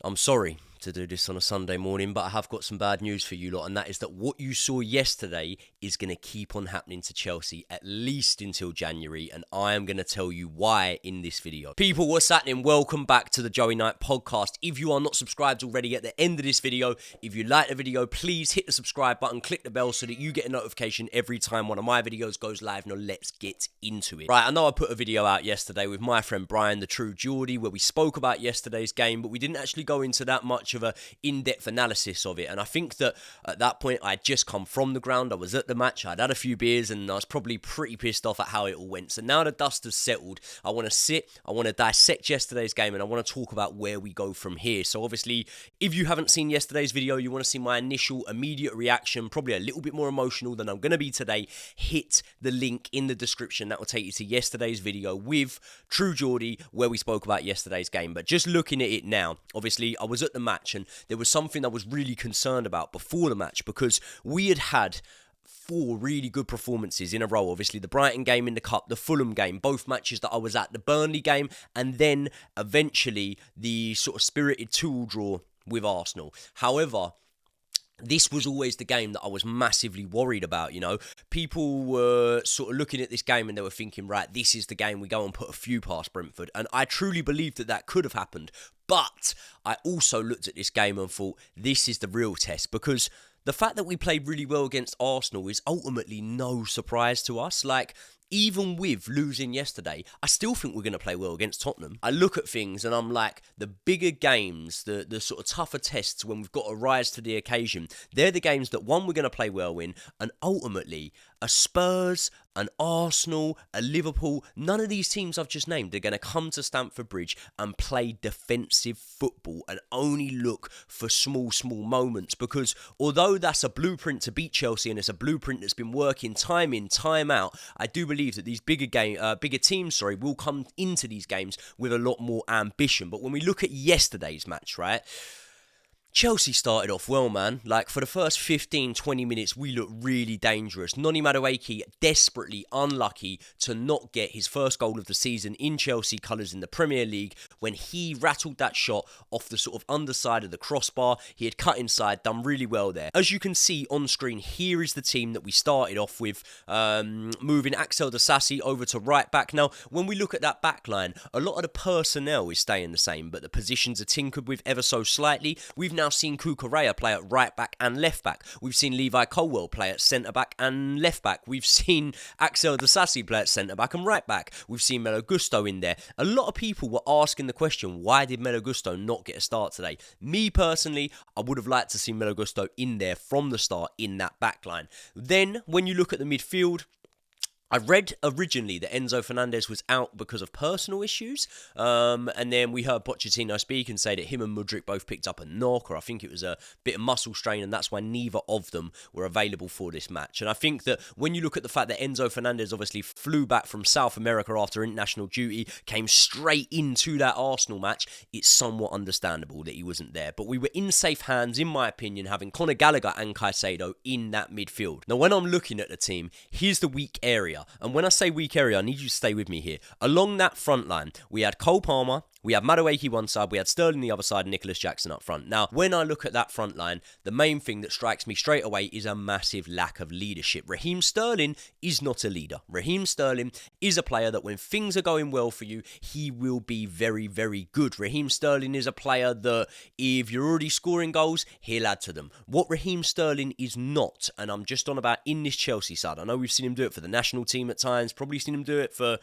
I'm sorry to do this on a Sunday morning, but I have got some bad news for you lot, and that is that what you saw yesterday is going to keep on happening to Chelsea at least until January, and I am going to tell you why in this video. People, what's happening? Welcome back to the Joey Knight podcast. If you are not subscribed already, at the end of this video, if you like the video, please hit the subscribe button, click the bell so that you get a notification every time one of my videos goes live. Now let's get into it. Right, I know I put a video out yesterday with my friend Brian, the true Geordie, where we spoke about yesterday's game, but we didn't actually go into that much of a in-depth analysis of it. And I think that at that point I had just come from the ground, I was at the match, I'd had a few beers, and I was probably pretty pissed off at how it all went. So now the dust has settled, I want to sit, I want to dissect yesterday's game, and I want to talk about where we go from here. So obviously, if you haven't seen yesterday's video, you want to see my initial immediate reaction, probably a little bit more emotional than I'm going to be today, hit the link in the description. That will take you to yesterday's video with True Geordie, where we spoke about yesterday's game. But just looking at it now, obviously I was at the match, and there was something I was really concerned about before the match, because we had 4 really good performances in a row. Obviously the Brighton game in the Cup, the Fulham game, both matches that I was at, the Burnley game, and then eventually the sort of spirited 2-2 draw with Arsenal. However, this was always the game that I was massively worried about, you know. People were sort of looking at this game and they were thinking, right, this is the game we go and put a few past Brentford. And I truly believed that that could have happened. But I also looked at this game and thought, this is the real test, because the fact that we played really well against Arsenal is ultimately no surprise to us. Like, even with losing yesterday, I still think we're going to play well against Tottenham. I look at things and I'm like, the bigger games, the sort of tougher tests when we've got to rise to the occasion, they're the games that, one, we're going to play well in, and ultimately, a Spurs, an Arsenal, a Liverpool, none of these teams I've just named are going to come to Stamford Bridge and play defensive football and only look for small moments, because although that's a blueprint to beat Chelsea and it's a blueprint that's been working time in, time out, I do believe that these bigger teams, will come into these games with a lot more ambition. But when we look at yesterday's match, right, Chelsea started off well, man. Like, for the first 15, 20 minutes, we looked really dangerous. Noni Madueke desperately unlucky to not get his first goal of the season in Chelsea colours in the Premier League when he rattled that shot off the sort of underside of the crossbar. He had cut inside, done really well there. As you can see on screen, here is the team that we started off with, moving Axel Disasi over to right back. Now, when we look at that back line, a lot of the personnel is staying the same, but the positions are tinkered with ever so slightly. We've now seen Cucurella play at right back and left back. We've seen Levi Colwill play at centre back and left back. We've seen Axel Disasi play at centre back and right back. We've seen Melo Gusto in there. A lot of people were asking the question, why did Melo Gusto not get a start today? Me personally, I would have liked to see Melo Gusto in there from the start in that back line. Then, when you look at the midfield, I read originally that Enzo Fernandez was out because of personal issues, and then we heard Pochettino speak and say that him and Mudryk both picked up a knock, or I think it was a bit of muscle strain, and that's why neither of them were available for this match. And I think that when you look at the fact that Enzo Fernandez obviously flew back from South America after international duty, came straight into that Arsenal match, it's somewhat understandable that he wasn't there. But we were in safe hands, in my opinion, having Conor Gallagher and Caicedo in that midfield. Now, when I'm looking at the team, here's the weak area. And when I say weak area, I need you to stay with me here. Along that front line, we had Cole Palmer, we had Madueke one side, we had Sterling the other side, and Nicholas Jackson up front. Now, when I look at that front line, the main thing that strikes me straight away is a massive lack of leadership. Raheem Sterling is not a leader. Raheem Sterling is a player that when things are going well for you, he will be very, very good. Raheem Sterling is a player that if you're already scoring goals, he'll add to them. What Raheem Sterling is not, and I'm just on about in this Chelsea side, I know we've seen him do it for the national team at times, probably seen him do it for,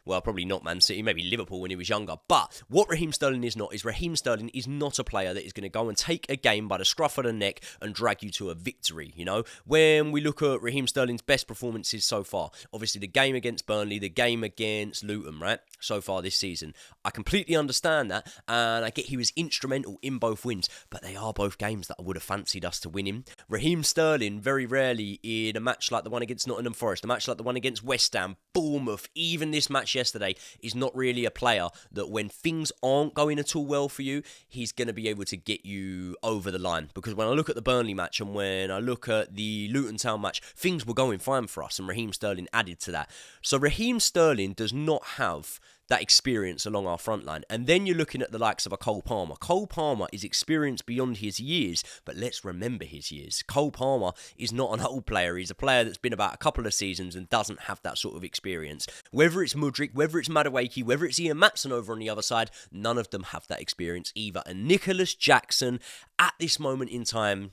well, probably not Man City, maybe Liverpool when he was younger. But what Raheem Sterling is not, is Raheem Sterling is not a player that is going to go and take a game by the scruff of the neck and drag you to a victory, you know. When we look at Raheem Sterling's best performances so far, obviously the game against Burnley, the game against Luton, right, so far this season, I completely understand that, and I get he was instrumental in both wins, but they are both games that I would have fancied us to win him. Raheem Sterling, very rarely in a match like the one against Nottingham Forest, a match like the one against West Ham, Bournemouth, even this match yesterday, is not really a player that when things aren't going at all well for you, he's going to be able to get you over the line. Because when I look at the Burnley match and when I look at the Luton Town match, things were going fine for us, and Raheem Sterling added to that. So Raheem Sterling does not have that experience along our front line. And then you're looking at the likes of a Cole Palmer. Cole Palmer is experienced beyond his years, but let's remember his years. Cole Palmer is not an old player. He's a player that's been about a couple of seasons and doesn't have that sort of experience. Whether it's Mudryk, whether it's Madueke, whether it's Ian Maatsen over on the other side, none of them have that experience either. And Nicholas Jackson, at this moment in time,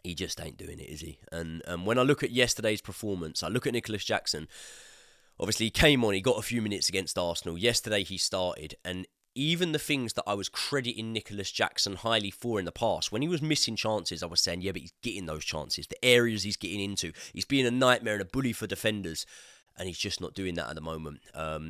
he just ain't doing it, is he? And when I look at yesterday's performance, I look at Nicholas Jackson. Obviously, he came on, he got a few minutes against Arsenal. Yesterday, he started, and even the things that I was crediting Nicholas Jackson highly for in the past, when he was missing chances, I was saying, yeah, but he's getting those chances. The areas he's getting into, he's being a nightmare and a bully for defenders, and he's just not doing that at the moment.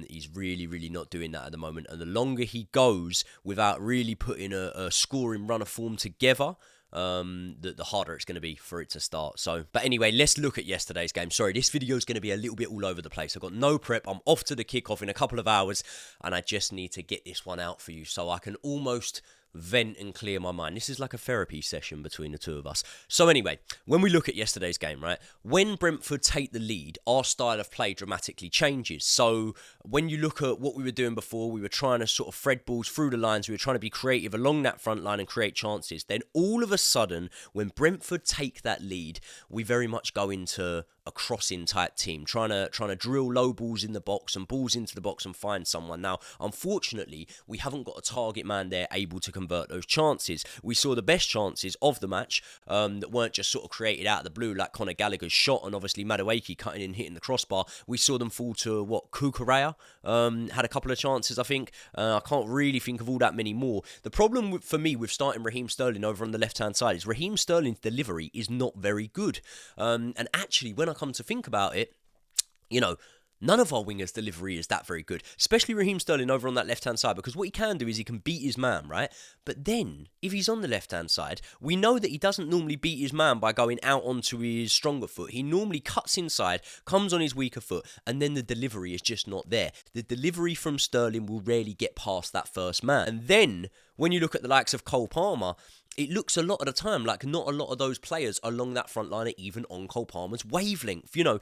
He's really, really not doing that at the moment. And the longer he goes without really putting a scoring run of form together, the harder it's going to be for it to start. But anyway, let's look at yesterday's game. Sorry, this video is going to be a little bit all over the place. I've got no prep. I'm off to the kickoff in a couple of hours, and I just need to get this one out for you so I can almost vent and clear my mind. This is like a therapy session between the two of us. So anyway, when we look at yesterday's game, right, when Brentford take the lead, our style of play dramatically changes. So when you look at what we were doing before, we were trying to sort of thread balls through the lines, we were trying to be creative along that front line and create chances. Then all of a sudden, when Brentford take that lead, we very much go into a crossing type team, trying to drill low balls in the box and balls into the box and find someone. Now, unfortunately, we haven't got a target man there able to convert those chances. We saw the best chances of the match that weren't just sort of created out of the blue, like Conor Gallagher's shot and obviously Madueke cutting in, hitting the crossbar. We saw them fall to Kukurea had a couple of chances, I think. I can't really think of all that many more. The problem for me with starting Raheem Sterling over on the left-hand side is Raheem Sterling's delivery is not very good. And actually, when I come to think about it, you know, none of our wingers' delivery is that very good, especially Raheem Sterling over on that left-hand side, because what he can do is he can beat his man, right? But then, if he's on the left-hand side, we know that he doesn't normally beat his man by going out onto his stronger foot. He normally cuts inside, comes on his weaker foot, and then the delivery is just not there. The delivery from Sterling will rarely get past that first man. And then, when you look at the likes of Cole Palmer, it looks a lot of the time like not a lot of those players along that front line are even on Cole Palmer's wavelength. You know,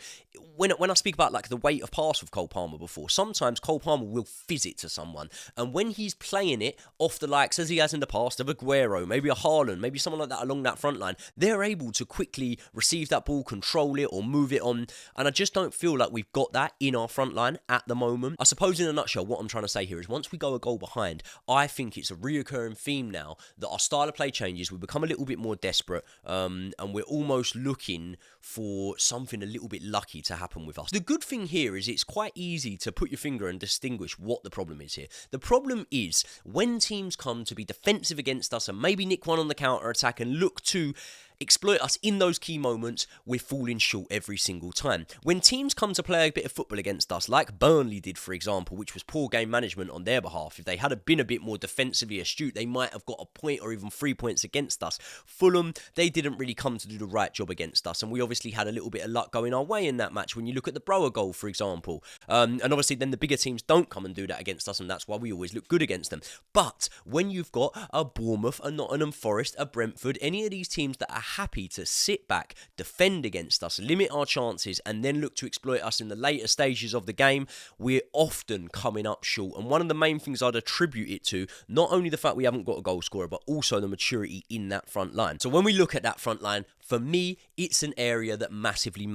when I speak about like the weight of pass with Cole Palmer before, sometimes Cole Palmer will fizz it to someone. And when he's playing it off the likes, as he has in the past, of Aguero, maybe a Haaland, maybe someone like that along that front line, they're able to quickly receive that ball, control it or move it on. And I just don't feel like we've got that in our front line at the moment. I suppose in a nutshell, what I'm trying to say here is once we go a goal behind, I think it's a reoccurring theme now that our style of play changes. We become a little bit more desperate and we're almost looking for something a little bit lucky to happen with us. The good thing here is it's quite easy to put your finger and distinguish what the problem is here. The problem is when teams come to be defensive against us and maybe nick one on the counter attack and look to exploit us in those key moments, we're falling short every single time. When teams come to play a bit of football against us, like Burnley did, for example, which was poor game management on their behalf, if they had been a bit more defensively astute, they might have got a point or even 3 points against us. Fulham, they didn't really come to do the right job against us, and we obviously had a little bit of luck going our way in that match when you look at the Brower goal, for example. And obviously then the bigger teams don't come and do that against us, and that's why we always look good against them. But when you've got a Bournemouth, a Nottingham Forest, a Brentford, any of these teams that are happy to sit back, defend against us, limit our chances, and then look to exploit us in the later stages of the game, we're often coming up short. And one of the main things I'd attribute it to, not only the fact we haven't got a goal scorer, but also the maturity in that front line. So when we look at that front line, for me, it's an area that massively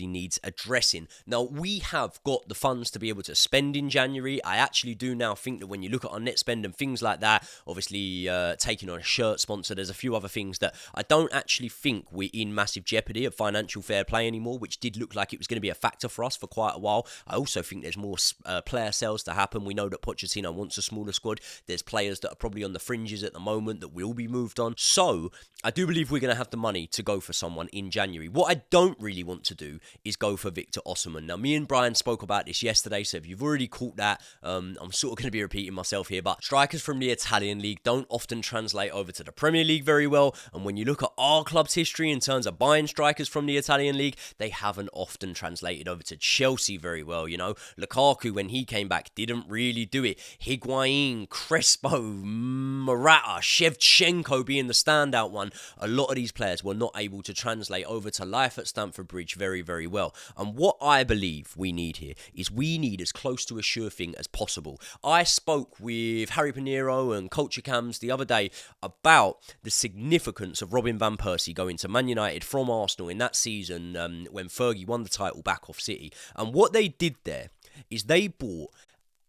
needs addressing. Now, we have got the funds to be able to spend in January. I actually do now think that when you look at our net spend and things like that, obviously taking on a shirt sponsor, there's a few other things that I don't actually think we're in massive jeopardy of financial fair play anymore, which did look like it was going to be a factor for us for quite a while. I also think there's more player sales to happen. We know that Pochettino wants a smaller squad. There's players that are probably on the fringes at the moment that will be moved on. So I do believe we're going to have the money to go for someone in January. What I don't really want to do is go for Victor Osimhen. Now, me and Brian spoke about this yesterday, so if you've already caught that, I'm sort of going to be repeating myself here, but strikers from the Italian league don't often translate over to the Premier League very well, and when you look at our club club's history in terms of buying strikers from the Italian league, they haven't often translated over to Chelsea very well, you know. Lukaku, when he came back, didn't really do it. Higuain, Crespo, Morata, Shevchenko being the standout one. A lot of these players were not able to translate over to life at Stamford Bridge very, very well. And what I believe we need here is we need as close to a sure thing as possible. I spoke with Harry Pinero and Culture Cams the other day about the significance of Robin van Persie going to Man United from Arsenal in that season when Fergie won the title back off City. And what they did there is they bought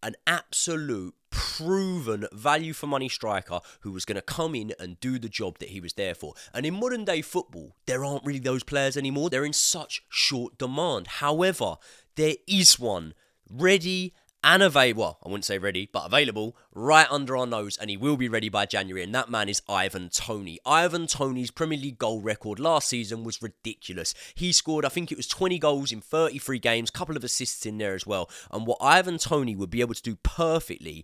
an absolute proven value for money striker who was going to come in and do the job that he was there for. And in modern day football, there aren't really those players anymore. They're in such short demand. However, there is one ready and available, well, I wouldn't say ready, but available right under our nose, and he will be ready by January, and that man is Ivan Toney. Ivan Toney's Premier League goal record last season was ridiculous. He scored, I think it was 20 goals in 33 games, couple of assists in there as well, and what Ivan Toney would be able to do perfectly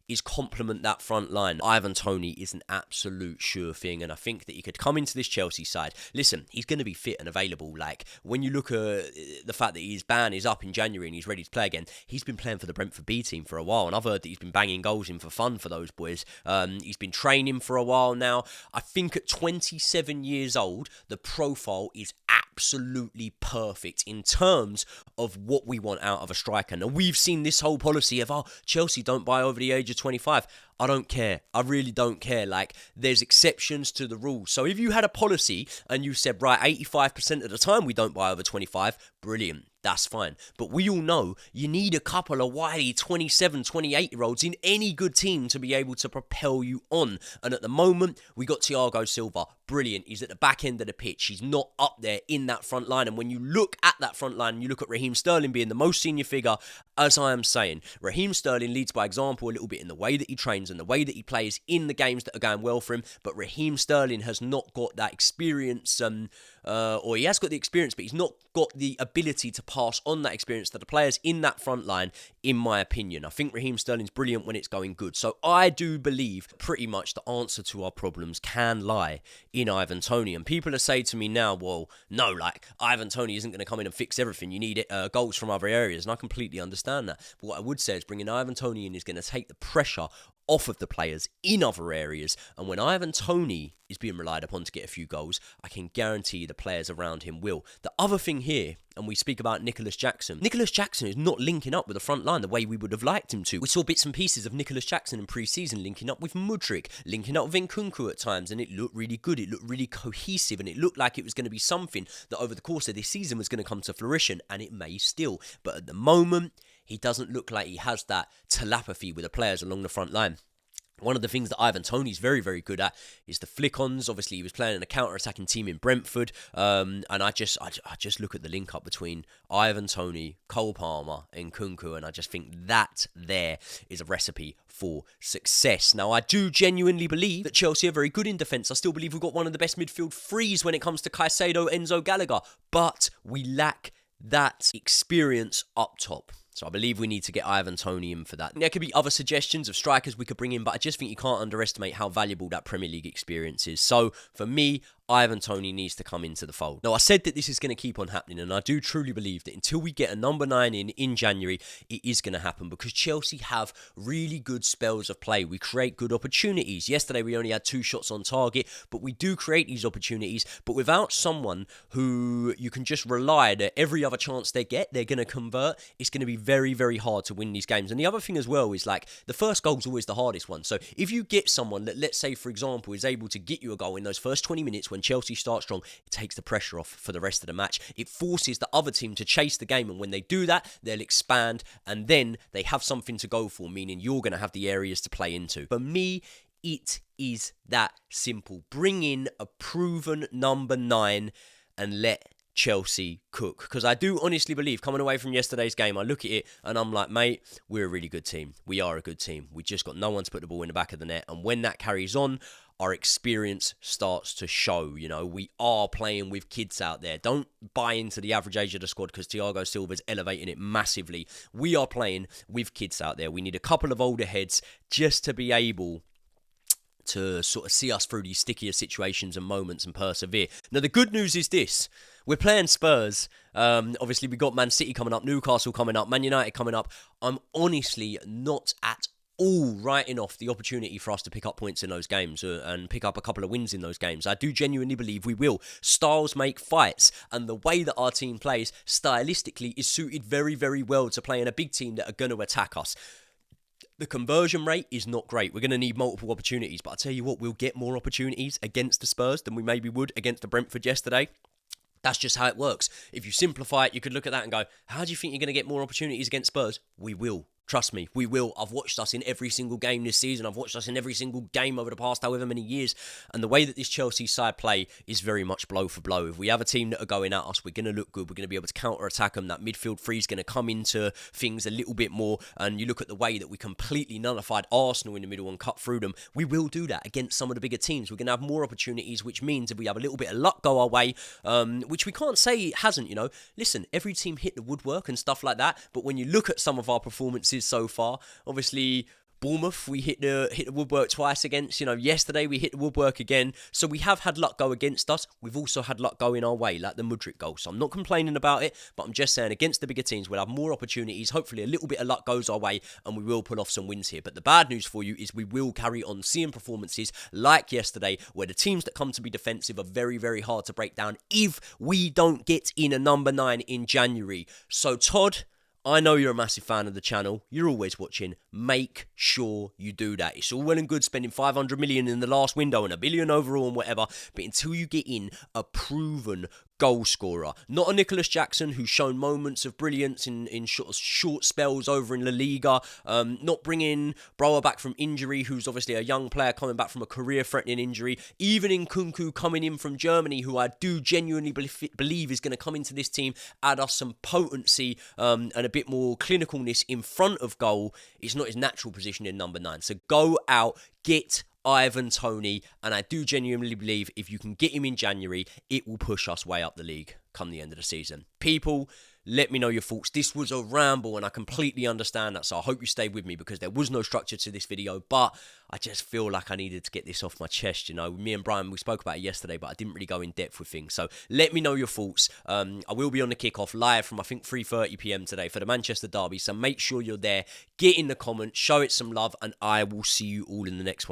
is complement that front line. Ivan Toney is an absolute sure thing, and I think that he could come into this Chelsea side. Listen, he's going to be fit and available. Like, when you look at the fact that his ban is up in January and he's ready to play again, he's been playing for the Brentford B team for a while, and I've heard that he's been banging goals in for fun for those boys. He's been training for a while now. I think at 27 years old, the profile is absolutely perfect in terms of what we want out of a striker. Now, we've seen this whole policy of, Chelsea don't buy over the age of 25. I don't care. I really don't care. Like, there's exceptions to the rules. So if you had a policy and you said, right, 85% of the time we don't buy over 25, brilliant. That's fine. But we all know you need a couple of wily 27, 28-year-olds in any good team to be able to propel you on. And at the moment, we got Thiago Silva. Brilliant. He's at the back end of the pitch. He's not up there in that front line. And when you look at that front line, you look at Raheem Sterling being the most senior figure, as I am saying, Raheem Sterling leads by example a little bit in the way that he trains and the way that he plays in the games that are going well for him. But Raheem Sterling has not got that experience, or he has got the experience, but he's not got the ability to pass on that experience to the players in that front line, in my opinion. I think Raheem Sterling's brilliant when it's going good. So I do believe pretty much the answer to our problems can lie in Ivan Toney. And people are saying to me now, well, no, like, Ivan Toney isn't going to come in and fix everything. You need goals from other areas. And I completely understand that. But what I would say is bringing Ivan Toney in is going to take the pressure off of the players in other areas. And when Ivan Toney is being relied upon to get a few goals, I can guarantee the players around him will. The other thing here, and we speak about Nicholas Jackson. Nicholas Jackson is not linking up with the front line the way we would have liked him to. We saw bits and pieces of Nicholas Jackson in pre-season linking up with Mudryk, linking up with Nkunku at times, and it looked really good. It looked really cohesive, and it looked like it was going to be something that over the course of this season was going to come to fruition, and it may still. But at the moment, he doesn't look like he has that telepathy with the players along the front line. One of the things that Ivan Toney's very, very good at is the flick-ons. Obviously, he was playing in a counter-attacking team in Brentford. And I just look at the link-up between Ivan Toney, Cole Palmer, and Nkunku, and I just think that there is a recipe for success. Now, I do genuinely believe that Chelsea are very good in defence. I still believe we've got one of the best midfield threes when it comes to Caicedo, Enzo, Gallagher. But we lack that experience up top. So I believe we need to get Ivan Toney in for that. There could be other suggestions of strikers we could bring in, but I just think you can't underestimate how valuable that Premier League experience is. So for me, Ivan Toney needs to come into the fold. Now, I said that this is going to keep on happening, and I do truly believe that until we get a number 9 in January, it is going to happen because Chelsea have really good spells of play. We create good opportunities. Yesterday, we only had 2 shots on target, but we do create these opportunities. But without someone who you can just rely that every other chance they get, they're going to convert, it's going to be very, very hard to win these games. And the other thing as well is, like, the first goal is always the hardest one. So if you get someone that, let's say, for example, is able to get you a goal in those first 20 minutes when Chelsea start strong, it takes the pressure off for the rest of the match. It forces the other team to chase the game, and when they do that, they'll expand, and then they have something to go for, meaning you're going to have the areas to play into. For me, it is that simple. Bring in a proven number 9 and let Chelsea cook. Because I do honestly believe, coming away from yesterday's game, I look at it and I'm like, mate, we're a really good team. We are a good team. We just got no one to put the ball in the back of the net. And when that carries on, our experience starts to show. You know, we are playing with kids out there. Don't buy into the average age of the squad because Thiago Silva's elevating it massively. We are playing with kids out there. We need a couple of older heads just to be able to sort of see us through these stickier situations and moments and persevere. Now, the good news is this. We're playing Spurs. Obviously, we got Man City coming up, Newcastle coming up, Man United coming up. I'm honestly not at all writing off the opportunity for us to pick up points in those games and pick up a couple of wins in those games. I do genuinely believe we will. Styles make fights, and the way that our team plays stylistically is suited very, very well to playing a big team that are going to attack us. The conversion rate is not great. We're going to need multiple opportunities, but I tell you what, we'll get more opportunities against the Spurs than we maybe would against the Brentford yesterday. That's just how it works. If you simplify it, you could look at that and go, how do you think you're going to get more opportunities against Spurs? We will. Trust me, we will. I've watched us in every single game this season. I've watched us in every single game over the past however many years. And the way that this Chelsea side play is very much blow for blow. If we have a team that are going at us, we're going to look good. We're going to be able to counter-attack them. That midfield three is going to come into things a little bit more. And you look at the way that we completely nullified Arsenal in the middle and cut through them. We will do that against some of the bigger teams. We're going to have more opportunities, which means if we have a little bit of luck go our way, which we can't say it hasn't, you know. Listen, every team hit the woodwork and stuff like that. But when you look at some of our performances so far, obviously Bournemouth, we hit the woodwork twice against. You know, yesterday we hit the woodwork again. So we have had luck go against us. We've also had luck go in our way, like the Mudryk goal. So I'm not complaining about it, but I'm just saying against the bigger teams, we'll have more opportunities. Hopefully a little bit of luck goes our way and we will pull off some wins here. But the bad news for you is we will carry on seeing performances like yesterday, where the teams that come to be defensive are very, very hard to break down if we don't get in a number 9 in January. So Todd, I know you're a massive fan of the channel. You're always watching. Make sure you do that. It's all well and good spending 500 million in the last window and $1 billion overall and whatever, but until you get in a proven goal scorer, not a Nicholas Jackson who's shown moments of brilliance in short spells over in La Liga, not bringing Brower back from injury, who's obviously a young player coming back from a career-threatening injury, even in Kunku coming in from Germany, who I do genuinely believe is going to come into this team, add us some potency and a bit more clinicalness in front of goal. It's not his natural position in number 9. So go out, get Ivan Toney, and I do genuinely believe if you can get him in January, it will push us way up the league come the end of the season. People, let me know your thoughts. This was a ramble and I completely understand that, so I hope you stayed with me because there was no structure to this video, but I just feel like I needed to get this off my chest. You know, me and Brian, we spoke about it yesterday, but I didn't really go in depth with things, so let me know your thoughts. I will be on the kickoff live from I think 3:30 p.m. today for the Manchester derby, so make sure you're there, get in the comments, show it some love, and I will see you all in the next one.